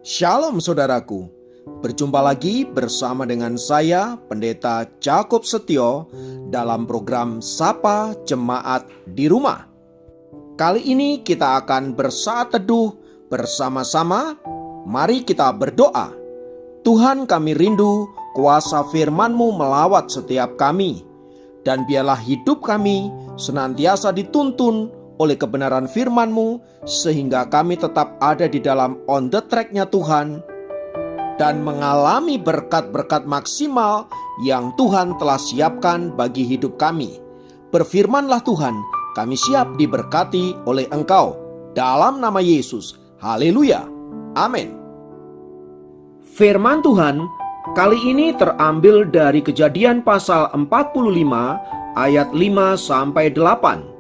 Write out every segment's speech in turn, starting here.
Shalom saudaraku, berjumpa lagi bersama dengan saya Pendeta Jakob Setio dalam program Sapa Jemaat di Rumah. Kali ini kita akan bersaat teduh bersama-sama. Mari kita berdoa. Tuhan, kami rindu kuasa firman-Mu melawat setiap kami, dan biarlah hidup kami senantiasa dituntun oleh kebenaran firman-Mu, sehingga kami tetap ada di dalam on the track-nya Tuhan dan mengalami berkat-berkat maksimal yang Tuhan telah siapkan bagi hidup kami. Berfirmanlah Tuhan, kami siap diberkati oleh Engkau. Dalam nama Yesus, haleluya, amin. Firman Tuhan kali ini terambil dari Kejadian pasal 45 ayat 5-8.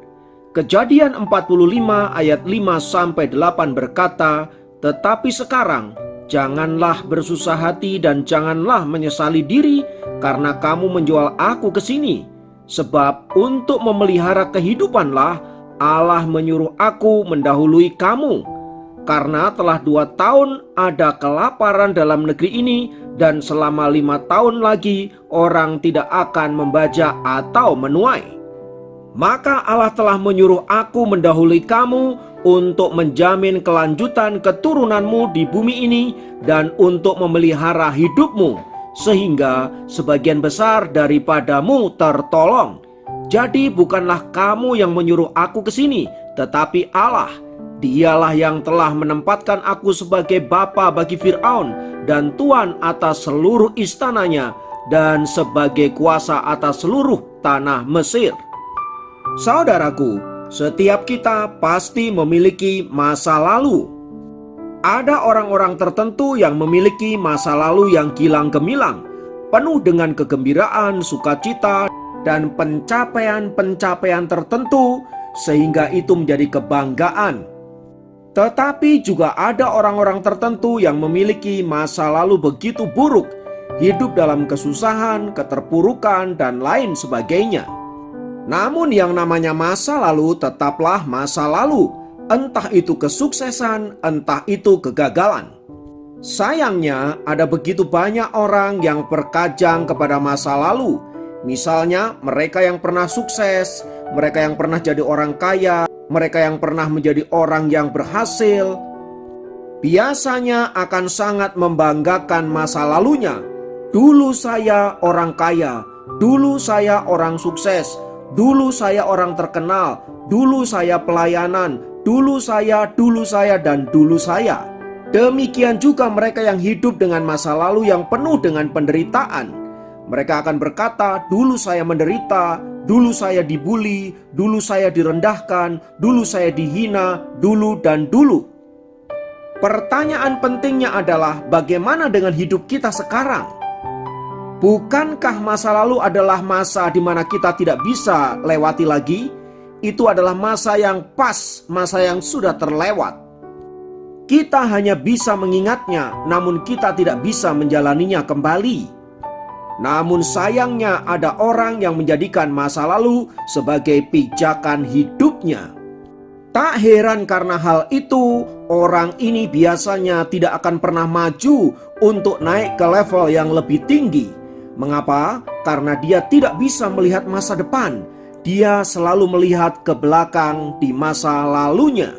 Kejadian 45 ayat 5-8 berkata, "Tetapi sekarang janganlah bersusah hati dan janganlah menyesali diri karena kamu menjual aku ke sini. Sebab untuk memelihara kehidupanlah Allah menyuruh aku mendahului kamu. Karena telah 2 tahun ada kelaparan dalam negeri ini, dan selama 5 tahun lagi orang tidak akan membajak atau menuai. Maka Allah telah menyuruh aku mendahului kamu untuk menjamin kelanjutan keturunanmu di bumi ini dan untuk memelihara hidupmu, sehingga sebagian besar daripadamu tertolong. Jadi bukanlah kamu yang menyuruh aku ke sini, tetapi Allah. Dialah yang telah menempatkan aku sebagai bapa bagi Firaun dan tuan atas seluruh istananya dan sebagai kuasa atas seluruh tanah Mesir." Saudaraku, setiap kita pasti memiliki masa lalu. Ada orang-orang tertentu yang memiliki masa lalu yang gilang gemilang, penuh dengan kegembiraan, sukacita, dan pencapaian-pencapaian tertentu, sehingga itu menjadi kebanggaan. Tetapi juga ada orang-orang tertentu yang memiliki masa lalu begitu buruk, hidup dalam kesusahan, keterpurukan, dan lain sebagainya. Namun yang namanya masa lalu tetaplah masa lalu, entah itu kesuksesan, entah itu kegagalan. Sayangnya ada begitu banyak orang yang berkajang kepada masa lalu. Misalnya mereka yang pernah sukses, mereka yang pernah jadi orang kaya, mereka yang pernah menjadi orang yang berhasil, biasanya akan sangat membanggakan masa lalunya. Dulu saya orang kaya, dulu saya orang sukses, dulu saya orang terkenal, dulu saya pelayanan, dulu saya, dan dulu saya. Demikian juga mereka yang hidup dengan masa lalu yang penuh dengan penderitaan. Mereka akan berkata, dulu saya menderita, dulu saya dibully, dulu saya direndahkan, dulu saya dihina, dulu dan dulu. Pertanyaan pentingnya adalah bagaimana dengan hidup kita sekarang? Bukankah masa lalu adalah masa di mana kita tidak bisa lewati lagi? Itu adalah masa yang pas, masa yang sudah terlewat. Kita hanya bisa mengingatnya, namun kita tidak bisa menjalaninya kembali. Namun sayangnya ada orang yang menjadikan masa lalu sebagai pijakan hidupnya. Tak heran karena hal itu, orang ini biasanya tidak akan pernah maju untuk naik ke level yang lebih tinggi. Mengapa? Karena dia tidak bisa melihat masa depan. Dia selalu melihat ke belakang di masa lalunya.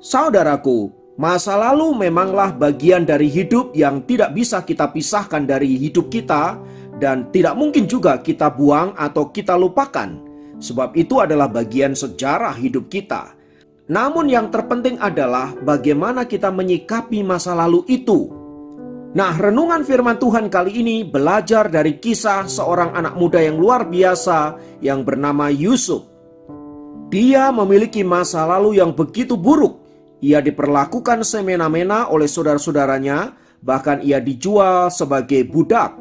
Saudaraku, masa lalu memanglah bagian dari hidup yang tidak bisa kita pisahkan dari hidup kita, dan tidak mungkin juga kita buang atau kita lupakan, sebab itu adalah bagian sejarah hidup kita. Namun yang terpenting adalah bagaimana kita menyikapi masa lalu itu. Nah, renungan firman Tuhan kali ini belajar dari kisah seorang anak muda yang luar biasa yang bernama Yusuf. Dia memiliki masa lalu yang begitu buruk. Ia diperlakukan semena-mena oleh saudara-saudaranya, bahkan ia dijual sebagai budak.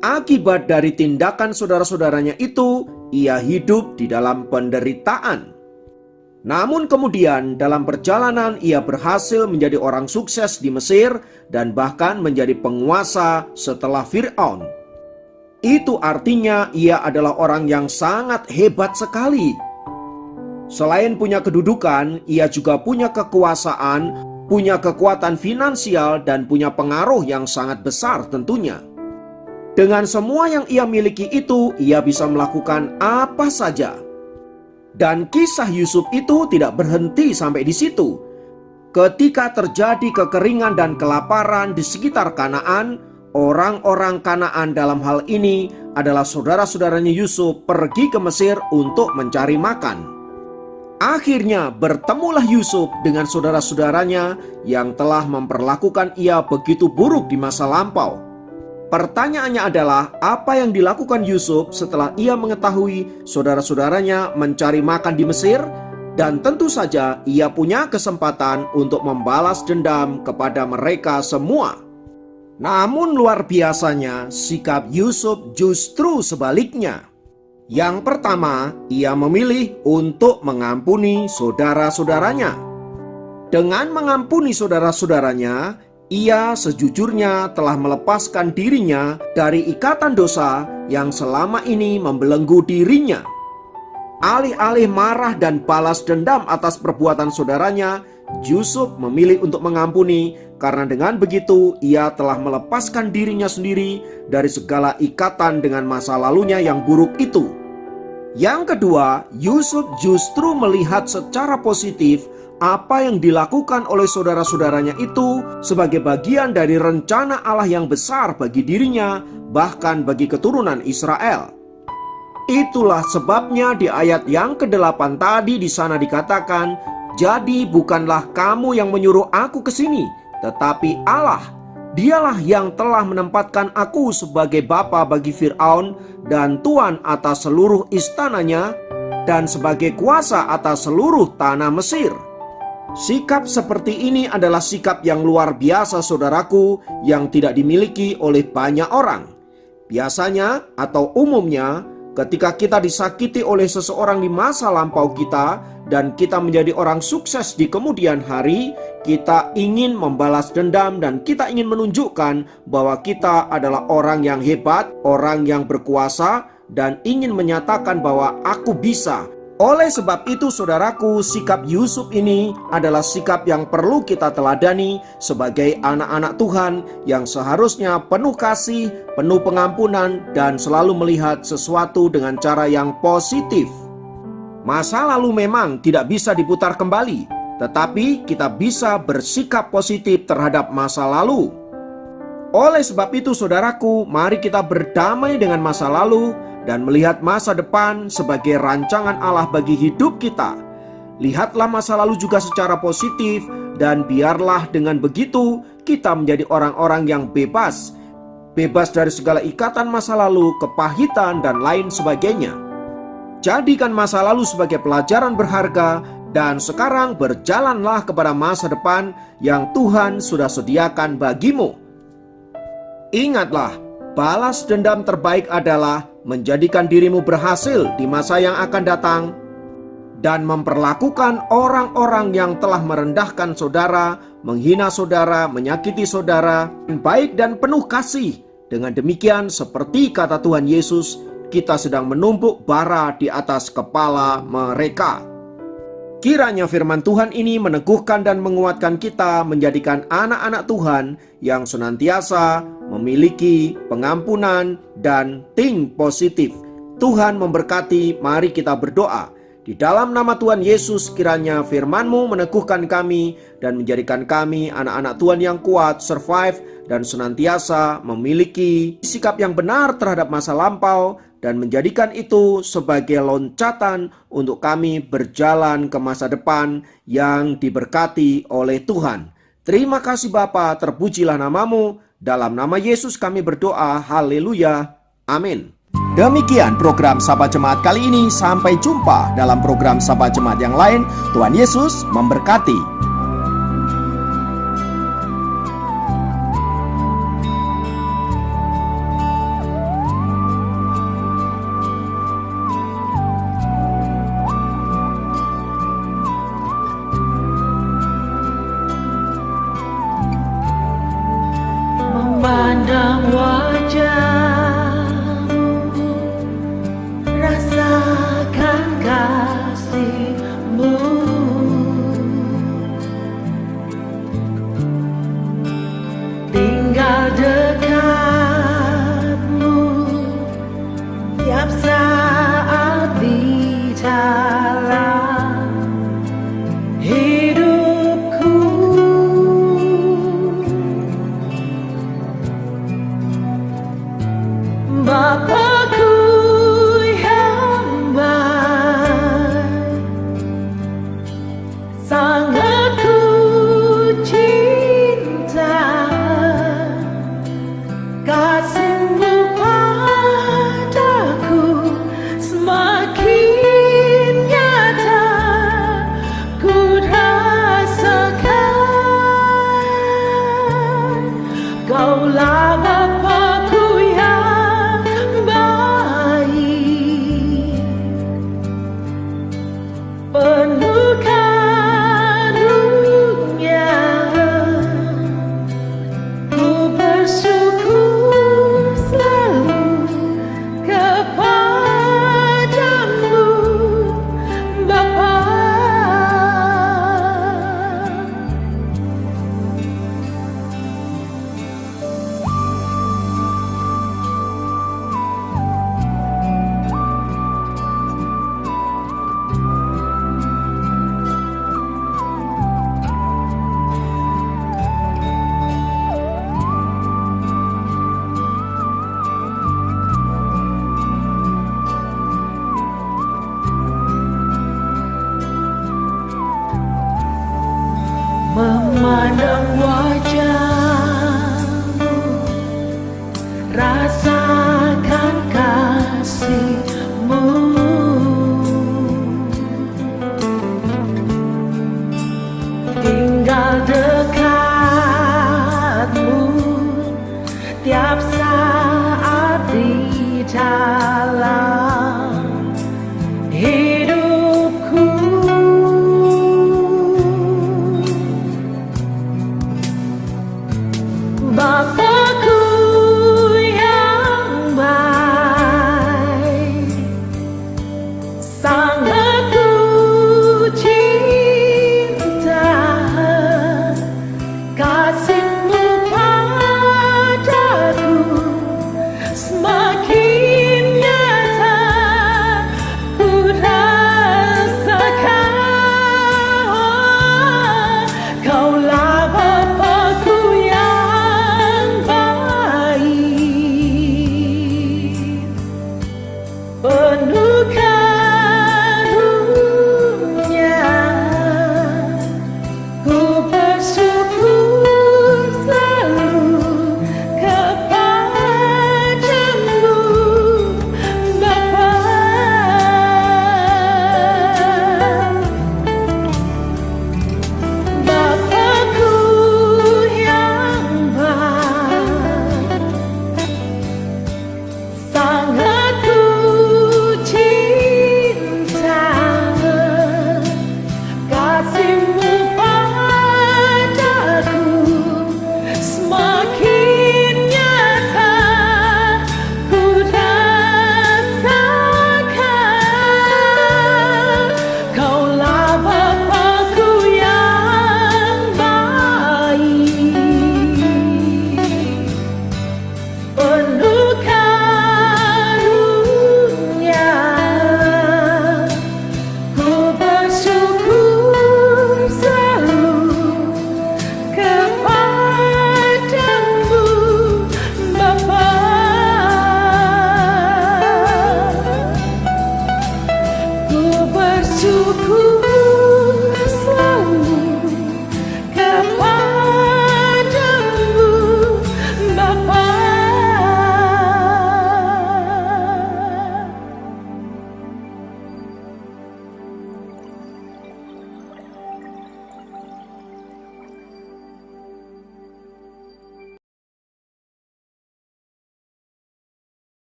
Akibat dari tindakan saudara-saudaranya itu, ia hidup di dalam penderitaan. Namun kemudian dalam perjalanan ia berhasil menjadi orang sukses di Mesir dan bahkan menjadi penguasa setelah Firaun. Itu artinya ia adalah orang yang sangat hebat sekali. Selain punya kedudukan, ia juga punya kekuasaan, punya kekuatan finansial dan punya pengaruh yang sangat besar tentunya. Dengan semua yang ia miliki itu, ia bisa melakukan apa saja. Dan kisah Yusuf itu tidak berhenti sampai di situ. Ketika terjadi kekeringan dan kelaparan di sekitar Kanaan, orang-orang Kanaan dalam hal ini adalah saudara-saudaranya Yusuf pergi ke Mesir untuk mencari makan. Akhirnya bertemulah Yusuf dengan saudara-saudaranya yang telah memperlakukan ia begitu buruk di masa lampau. Pertanyaannya adalah, apa yang dilakukan Yusuf setelah ia mengetahui saudara-saudaranya mencari makan di Mesir? Dan tentu saja ia punya kesempatan untuk membalas dendam kepada mereka semua. Namun luar biasanya, sikap Yusuf justru sebaliknya. Yang pertama, ia memilih untuk mengampuni saudara-saudaranya. Dengan mengampuni saudara-saudaranya, ia sejujurnya telah melepaskan dirinya dari ikatan dosa yang selama ini membelenggu dirinya. Alih-alih marah dan balas dendam atas perbuatan saudaranya, Yusuf memilih untuk mengampuni, karena dengan begitu ia telah melepaskan dirinya sendiri dari segala ikatan dengan masa lalunya yang buruk itu. Yang kedua, Yusuf justru melihat secara positif apa yang dilakukan oleh saudara-saudaranya itu sebagai bagian dari rencana Allah yang besar bagi dirinya, bahkan bagi keturunan Israel. Itulah sebabnya di ayat yang ke-8 tadi di sana dikatakan, "Jadi bukanlah kamu yang menyuruh aku ke sini, tetapi Allah. Dialah yang telah menempatkan aku sebagai bapa bagi Firaun dan tuan atas seluruh istananya dan sebagai kuasa atas seluruh tanah Mesir." Sikap seperti ini adalah sikap yang luar biasa, saudaraku, yang tidak dimiliki oleh banyak orang. Biasanya atau umumnya, ketika kita disakiti oleh seseorang di masa lampau kita dan kita menjadi orang sukses di kemudian hari, kita ingin membalas dendam dan kita ingin menunjukkan bahwa kita adalah orang yang hebat, orang yang berkuasa, dan ingin menyatakan bahwa aku bisa. Oleh sebab itu, saudaraku, sikap Yusuf ini adalah sikap yang perlu kita teladani sebagai anak-anak Tuhan yang seharusnya penuh kasih, penuh pengampunan, dan selalu melihat sesuatu dengan cara yang positif. Masa lalu memang tidak bisa diputar kembali, tetapi kita bisa bersikap positif terhadap masa lalu. Oleh sebab itu, saudaraku, mari kita berdamai dengan masa lalu dan melihat masa depan sebagai rancangan Allah bagi hidup kita. Lihatlah masa lalu juga secara positif, dan biarlah dengan begitu kita menjadi orang-orang yang bebas dari segala ikatan masa lalu, kepahitan, dan lain sebagainya. Jadikan masa lalu sebagai pelajaran berharga, dan sekarang berjalanlah kepada masa depan yang Tuhan sudah sediakan bagimu. Ingatlah, balas dendam terbaik adalah menjadikan dirimu berhasil di masa yang akan datang dan memperlakukan orang-orang yang telah merendahkan saudara, menghina saudara, menyakiti saudara, baik dan penuh kasih. Dengan demikian, seperti kata Tuhan Yesus, kita sedang menumpuk bara di atas kepala mereka. Kiranya firman Tuhan ini meneguhkan dan menguatkan kita menjadikan anak-anak Tuhan yang senantiasa memiliki pengampunan dan think positif. Tuhan memberkati, mari kita berdoa. Di dalam nama Tuhan Yesus, kiranya firman-Mu meneguhkan kami dan menjadikan kami anak-anak Tuhan yang kuat, survive, dan senantiasa memiliki sikap yang benar terhadap masa lampau, dan menjadikan itu sebagai loncatan untuk kami berjalan ke masa depan yang diberkati oleh Tuhan. Terima kasih Bapa, terpujilah nama-Mu. Dalam nama Yesus kami berdoa, haleluya, amin. Demikian program Sapa Jemaat kali ini. Sampai jumpa dalam program Sapa Jemaat yang lain. Tuhan Yesus memberkati. Memandang wajah-Mu, rasakan kasih-Mu, memandang wajahmu, rasakan kasihmu. Tinggal